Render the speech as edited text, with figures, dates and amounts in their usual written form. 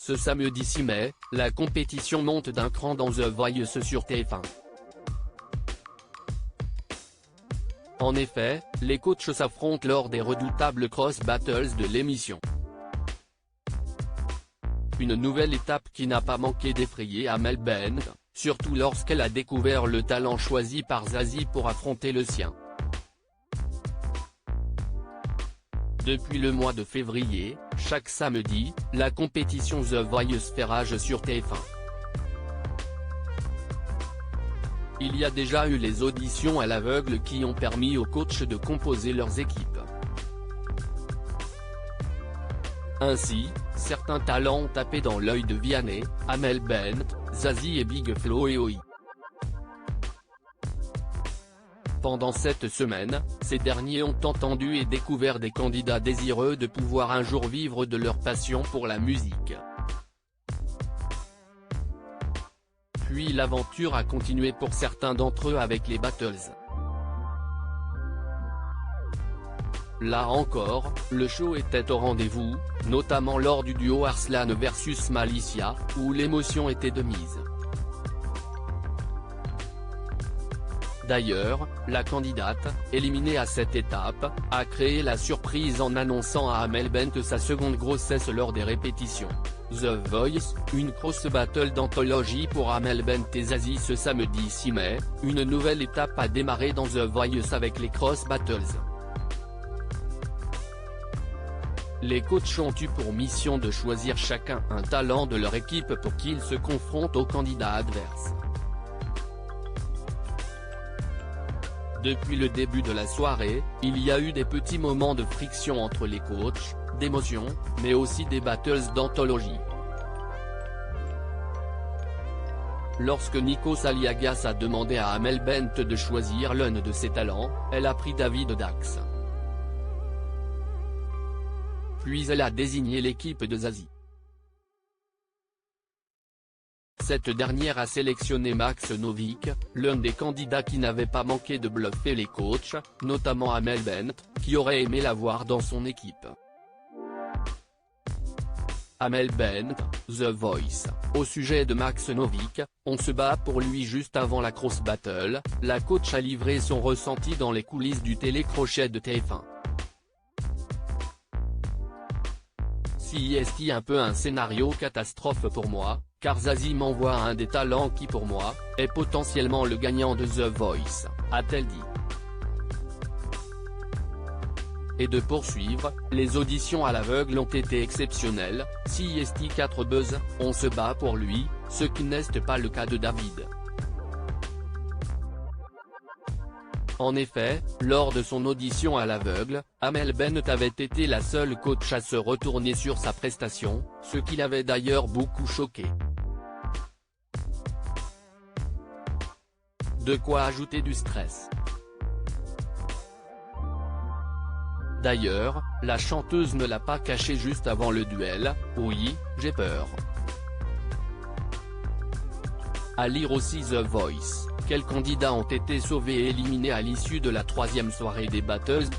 Ce samedi 6 mai, la compétition monte d'un cran dans The Voice sur TF1. En effet, les coachs s'affrontent lors des redoutables cross battles de l'émission. Une nouvelle étape qui n'a pas manqué d'effrayer Amel Bent, surtout lorsqu'elle a découvert le talent choisi par Zazie pour affronter le sien. Depuis le mois de février, chaque samedi, la compétition The Voice fait rage sur TF1. Il y a déjà eu les auditions à l'aveugle qui ont permis aux coachs de composer leurs équipes. Ainsi, certains talents ont tapé dans l'œil de Vianney, Amel Bent, Zazie et Big Flo et Oli. Pendant cette semaine, ces derniers ont entendu et découvert des candidats désireux de pouvoir un jour vivre de leur passion pour la musique. Puis l'aventure a continué pour certains d'entre eux avec les battles. Là encore, le show était au rendez-vous, notamment lors du duo Arslan vs Malicia, où l'émotion était de mise. D'ailleurs, la candidate, éliminée à cette étape, a créé la surprise en annonçant à Amel Bent sa seconde grossesse lors des répétitions. The Voice, une cross battle d'anthologie pour Amel Bent et Zazie ce samedi 6 mai, une nouvelle étape a démarré dans The Voice avec les cross battles. Les coachs ont eu pour mission de choisir chacun un talent de leur équipe pour qu'ils se confrontent aux candidats adverses. Depuis le début de la soirée, il y a eu des petits moments de friction entre les coachs, d'émotion, mais aussi des battles d'anthologie. Lorsque Nikos Aliagas a demandé à Amel Bent de choisir l'un de ses talents, elle a pris David Dax. Puis elle a désigné l'équipe de Zazie. Cette dernière a sélectionné Max Novick, l'un des candidats qui n'avait pas manqué de bluffer les coachs, notamment Amel Bent, qui aurait aimé la voir dans son équipe. Amel Bent, The Voice, au sujet de Max Novick, on se bat pour lui juste avant la cross battle, la coach a livré son ressenti dans les coulisses du télécrochet de TF1. C'est un peu un scénario catastrophe pour moi, car Zazie m'envoie un des talents qui pour moi, est potentiellement le gagnant de The Voice, a-t-elle dit. Et de poursuivre, les auditions à l'aveugle ont été exceptionnelles, CST4 buzz, on se bat pour lui, ce qui n'est pas le cas de David. En effet, lors de son audition à l'aveugle, Amel Bent avait été la seule coach à se retourner sur sa prestation, ce qui l'avait d'ailleurs beaucoup choqué. De quoi ajouter du stress. D'ailleurs, la chanteuse ne l'a pas caché juste avant le duel, « Oui, j'ai peur ». À lire aussi The Voice, quels candidats ont été sauvés et éliminés à l'issue de la troisième soirée des battles.